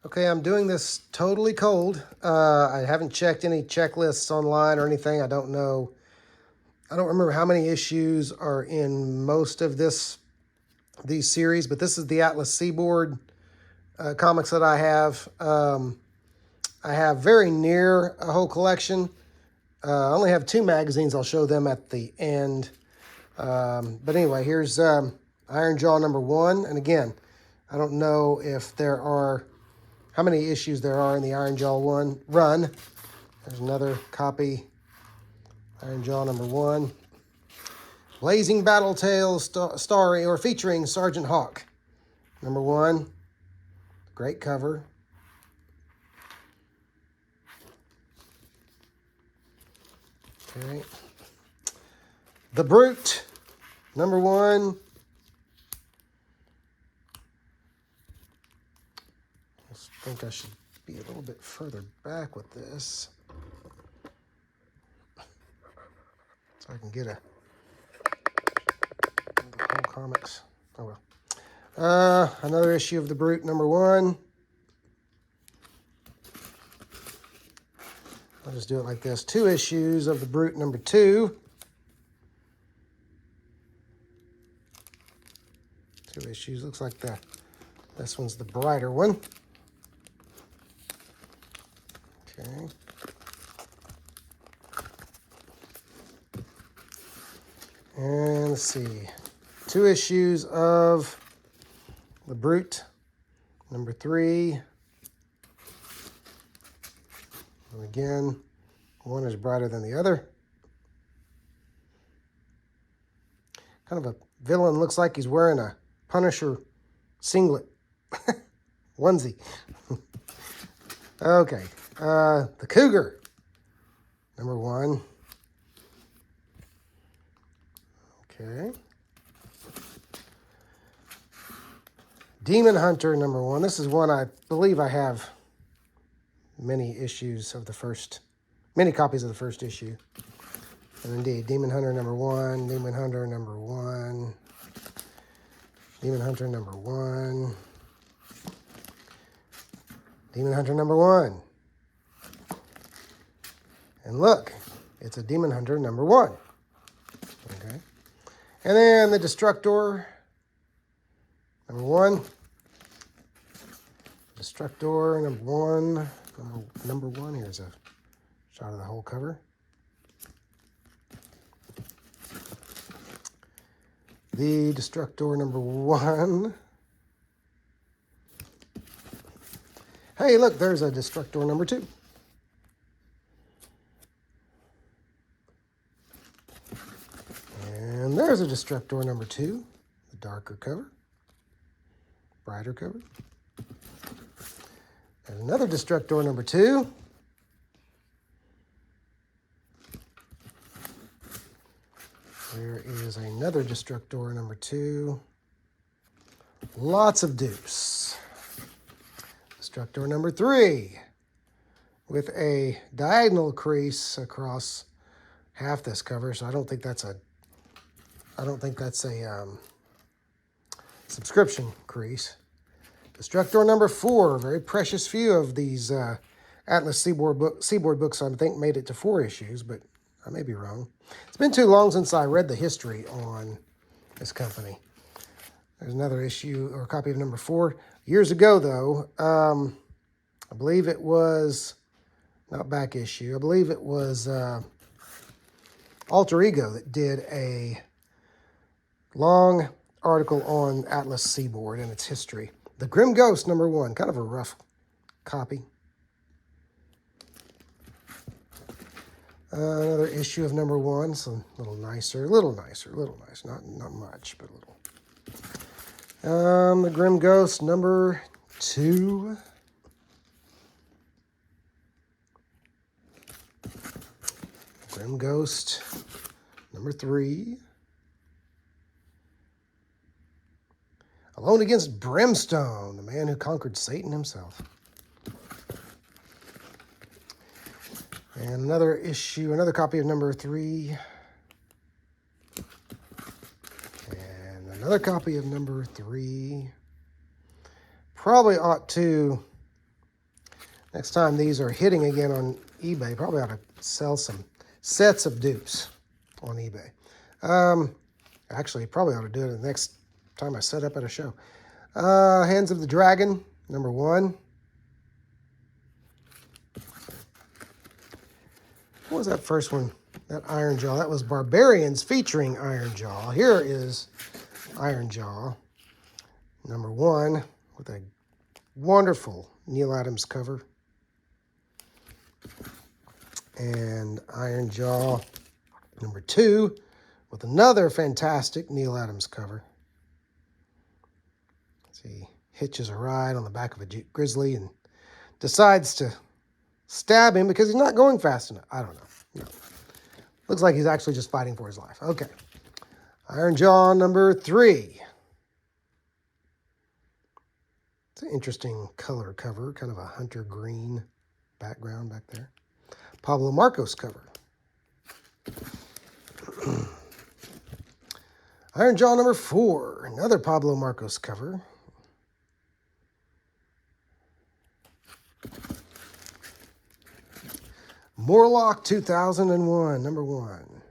Okay, I'm doing this totally cold. I haven't checked any checklists online or anything. I don't know. I don't remember how many issues are in most of these series, but this is the Atlas Seaboard comics that I have. I have very near a whole collection. I only have 2 magazines. I'll show them at the end. But anyway, here's Iron Jaw #1. And again, I don't know if there are how many issues there are in the Iron Jaw run. There's another copy, Iron Jaw #1. Blazing Battle Tales starring or featuring Sergeant Hawk. #1. Great cover. Okay. The Brute, #1. I think I should be a little bit further back with this, so I can get the whole comics. Oh well. Another issue of The Brute, #1. I'll just do it like this. 2 issues of The Brute, #2. 2 issues. Looks like this one's the brighter one. Okay. And let's see. 2 issues of The Brute, #3. And again, one is brighter than the other. Kind of a villain. Looks like he's wearing a Punisher singlet. Onesie. Okay. The Cougar, #1. Okay. Demon Hunter, #1. This is one I believe I have many copies of the first issue. And indeed, Demon Hunter #1, Demon Hunter #1, Demon Hunter #1, Demon Hunter #1. And look, it's a Demon Hunter #1. Okay. And then the Destructor, #1. Destructor #1. #1. Here's a shot of the whole cover. The Destructor #1. Hey, look, there's a Destructor #2. And there's a Destructor #2, the darker cover, brighter cover. There's another Destructor #2. There is another Destructor #2. Lots of dupes. Destructor #3 with a diagonal crease across half this cover, so I don't think that's a subscription crease. Destructor #4, very precious few of these Atlas Seaboard books I think made it to 4 issues, but I may be wrong. It's been too long since I read the history on this company. There's another issue or copy of #4. Years ago, though, I believe it was, not back issue, I believe it was Alter Ego that did a long article on Atlas Seaboard and its history. The Grim Ghost #1, kind of a rough copy. Another issue of #1, so a little nicer, not much, but a little. The Grim Ghost #2. Grim Ghost #3. Alone Against Brimstone, the man who conquered Satan himself. And another issue, another copy of #3. And another copy of #3. Probably ought to Next time these are hitting again on eBay, probably ought to sell some sets of dupes on eBay. Actually, probably ought to do it the next time I set up at a show. Hands of the Dragon, number 1. What was that first one? That Iron Jaw. That was Barbarians featuring Iron Jaw. Here is Iron Jaw, number 1, with a wonderful Neal Adams cover. And Iron Jaw, number 2, with another fantastic Neal Adams cover. He hitches a ride on the back of a grizzly and decides to stab him because he's not going fast enough. I don't know. No. Looks like he's actually just fighting for his life. Okay. Iron Jaw, number 3. It's an interesting color cover, kind of a hunter green background back there. Pablo Marcos cover. Iron Jaw, number 4. Another Pablo Marcos cover. Morlock 2001, number 1.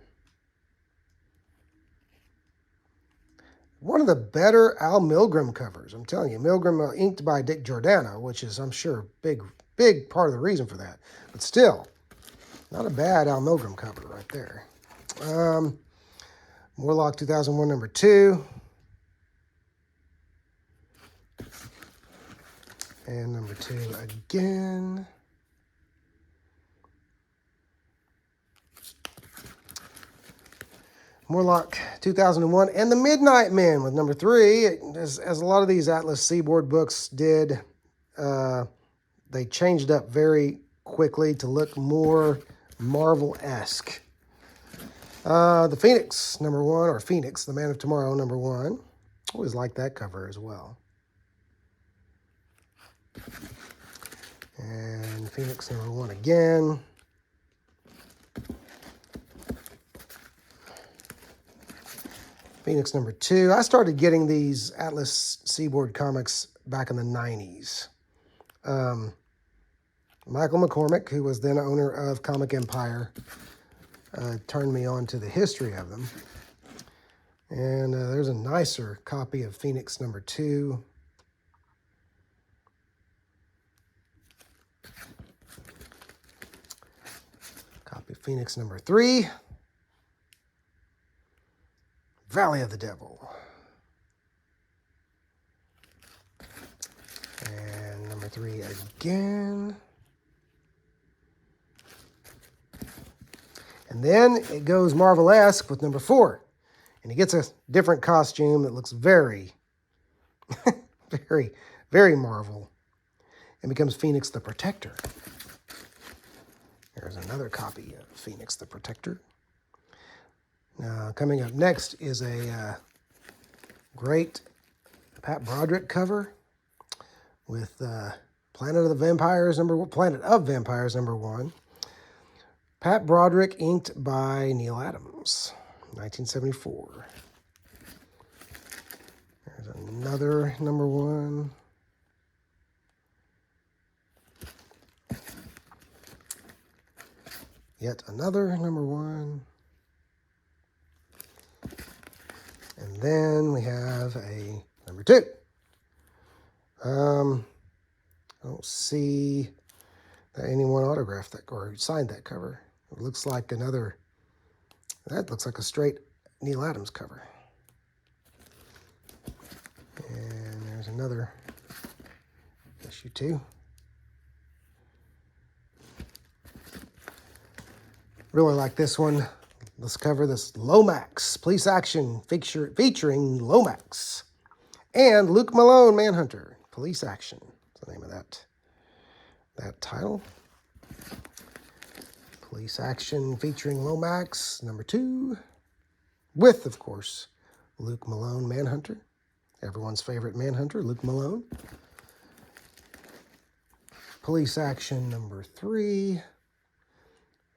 One of the better Al Milgrom covers. I'm telling you, Milgrom inked by Dick Giordano, which is, I'm sure, big part of the reason for that. But still, not a bad Al Milgrom cover right there. Morlock 2001, number 2. And number 2 again. Morlock 2001, and the Midnight Men with number 3. As a lot of these Atlas Seaboard books did, they changed up very quickly to look more Marvel-esque. The Phoenix, number 1, or Phoenix, the Man of Tomorrow, number 1. Always liked that cover as well. And Phoenix, number 1 again. Phoenix number 2. I started getting these Atlas Seaboard comics back in the 90s. Michael McCormick, who was then owner of Comic Empire, turned me on to the history of them. And there's a nicer copy of Phoenix number 2. Copy of Phoenix number 3. Valley of the Devil. And number 3 again. And then it goes Marvel-esque with number 4. And he gets a different costume that looks very, very Marvel. And becomes Phoenix the Protector. There's another copy of Phoenix the Protector. Now, coming up next is a great Pat Broderick cover with Planet of Vampires number 1. Pat Broderick, inked by Neal Adams, 1974. There's another number 1. Yet another number 1. And then we have a number 2. I don't see that anyone autographed that or signed that cover. It looks like that looks like a straight Neal Adams cover. And there's another issue 2. Really like this one. Let's cover this Lomax, Police Action, featuring Lomax. And Luke Malone, Manhunter, Police Action. That's the name of that title. Police Action featuring Lomax, number 2. With, of course, Luke Malone, Manhunter. Everyone's favorite Manhunter, Luke Malone. Police Action, number 3.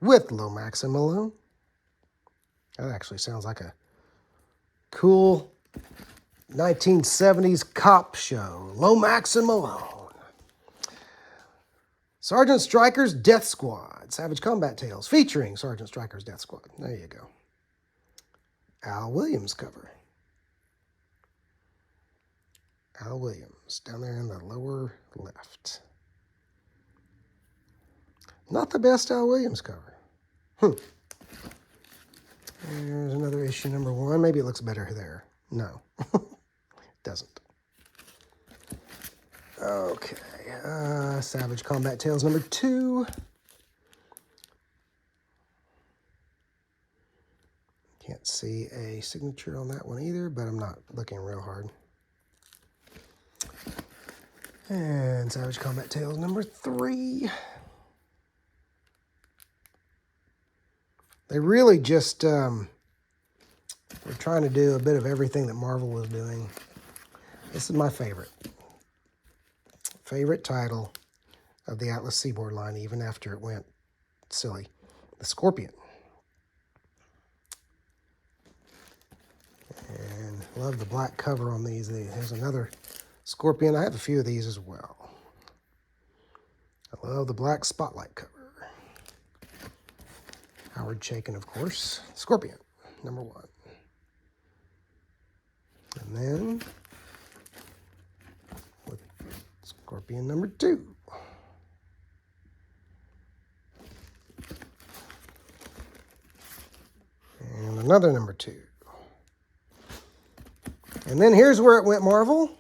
With Lomax and Malone. That actually sounds like a cool 1970s cop show. Lomax and Malone. Sergeant Stryker's Death Squad. Savage Combat Tales featuring Sergeant Stryker's Death Squad. There you go. Al Williams cover. Al Williams down there in the lower left. Not the best Al Williams cover. There's another issue number 1. Maybe it looks better there. No, it doesn't. Okay, Savage Combat Tales number 2. Can't see a signature on that one either, but I'm not looking real hard. And Savage Combat Tales number 3. They really just were trying to do a bit of everything that Marvel was doing. This is my favorite title of the Atlas Seaboard line, even after it went silly. The Scorpion. And love the black cover on these. There's another Scorpion. I have a few of these as well. I love the black spotlight cover. Howard Chaykin, of course. Scorpion, number 1. And then with Scorpion number 2. And another number 2. And then here's where it went Marvel.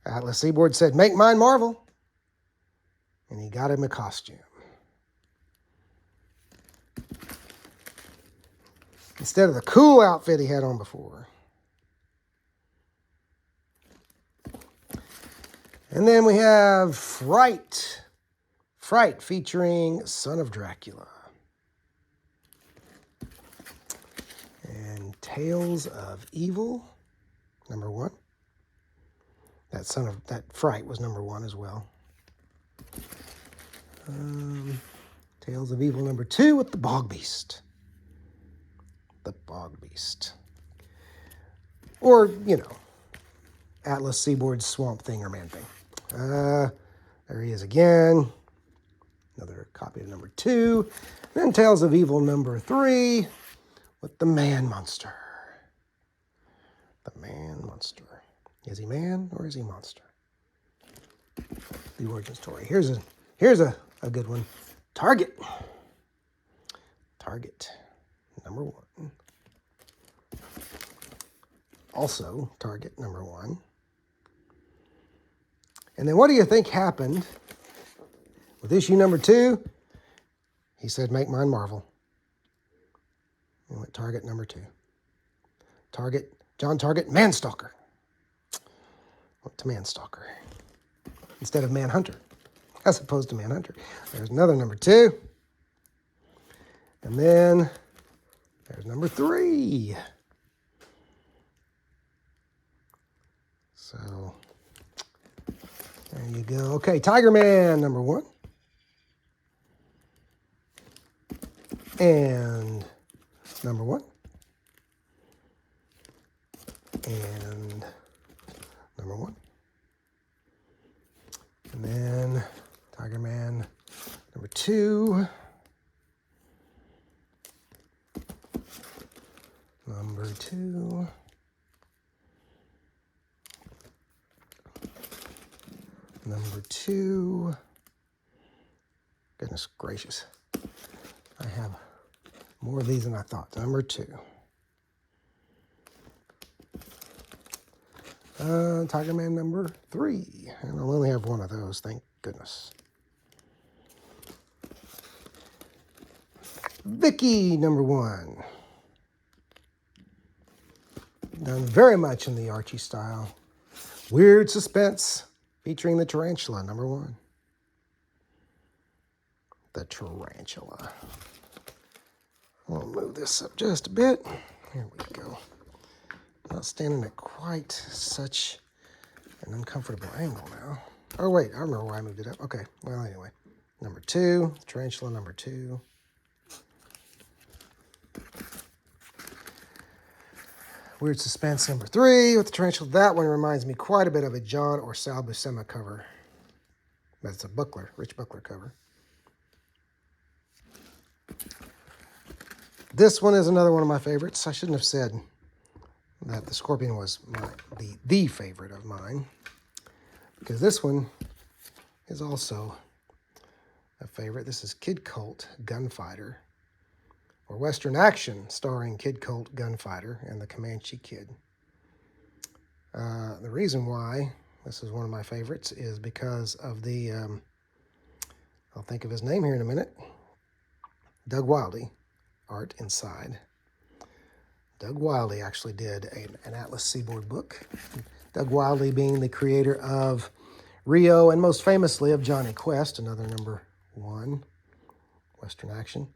Atlas Seaboard said, make mine Marvel. And he got him a costume. Instead of the cool outfit he had on before. And then we have Fright. Fright featuring Son of Dracula. And Tales of Evil, number 1. That Fright was number 1 as well. Tales of Evil number 2 with the Bog Beast. The Bog Beast. Or, you know, Atlas Seaboard's Swamp Thing or Man Thing. There he is again. Another copy of number 2. Then Tales of Evil number 3 with the Man Monster. The Man Monster. Is he man or is he monster? The origin story. Here's a good one. Target. Target. Number 1. Also, Target number 1. And then what do you think happened with issue number 2? He said, make mine Marvel. And went Target number 2. Target, John Target, Manstalker. Went to Manstalker instead of Manhunter, as opposed to Manhunter. There's another number 2. And then there's number 3. So there you go. Okay, Tiger Man, number 1. And number 1. And number 1. And then Tiger Man, number 2. Number 2. Number 2. Goodness gracious. I have more of these than I thought. Number 2. Tiger Man number 3. And I'll only have one of those, thank goodness. Vicky number 1. Done very much in the Archie style. Weird Suspense featuring the Tarantula, number 1. The Tarantula. I'll move this up just a bit. Here we go. Not standing at quite such an uncomfortable angle now. Oh, wait, I remember why I moved it up. Okay, well, anyway. Number 2, Tarantula number 2. Weird Suspense number 3 with the Tarantula. That one reminds me quite a bit of a John or Sal Buscema cover. But it's a Buckler, Rich Buckler cover. This one is another one of my favorites. I shouldn't have said that the Scorpion was the favorite of mine, because this one is also a favorite. This is Kid Colt Gunfighter, or Western Action, starring Kid Colt Gunfighter and the Comanche Kid. The reason why this is one of my favorites is because of the, I'll think of his name here in a minute, Doug Wildey art inside. Doug Wildey actually did an Atlas Seaboard book. Doug Wildey being the creator of Rio and most famously of Johnny Quest, another #1 Western Action.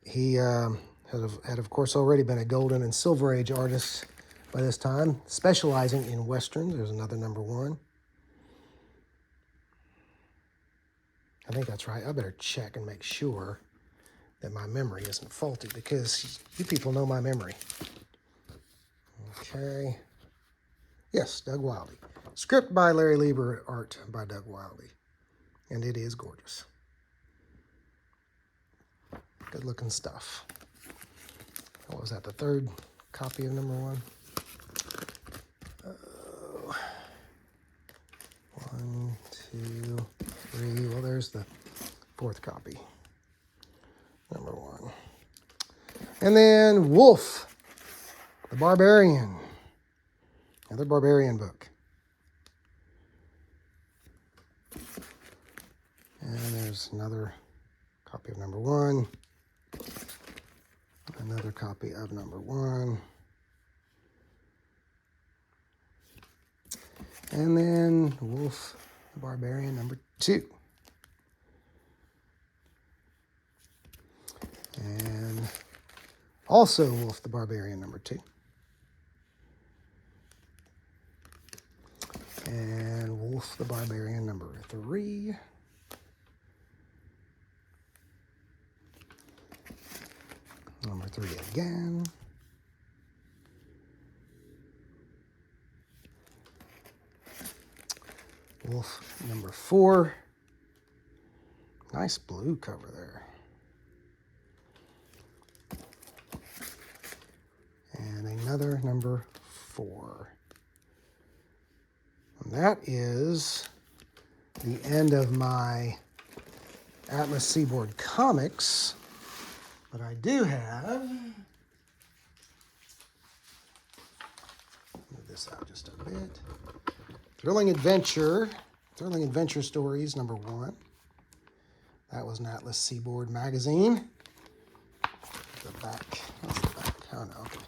He had of course already been a Golden and Silver Age artist by this time, specializing in Westerns. There's another #1. I think that's right. I better check and make sure that my memory isn't faulty, because you people know my memory. Okay. Yes, Doug Wildey. Script by Larry Lieber, art by Doug Wildey. And it is gorgeous. Good looking stuff. What was that, the third copy of #1? 1, 2, 3. Well, there's the fourth copy. #1. And then Wolf, the Barbarian. Another Barbarian book. And there's another copy of #1. Another copy of #1. And then Wolf, the Barbarian, #2. And also Wolf, the Barbarian, #2. And Wolf, the Barbarian, #3. #3 again. Wolf, #4. Nice blue cover there. And another #4. And that is the end of my Atlas Seaboard comics. But I do have, move this out just a bit, Thrilling Adventure Stories #1. That was an Atlas Seaboard magazine. The back, what's the back? Oh no, okay.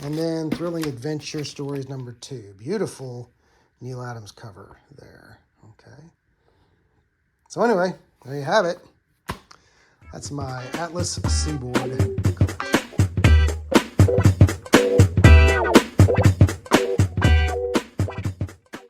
And then Thrilling Adventure Stories #2. Beautiful Neil Adams cover there, okay. So anyway, there you have it. That's my Atlas Seaboard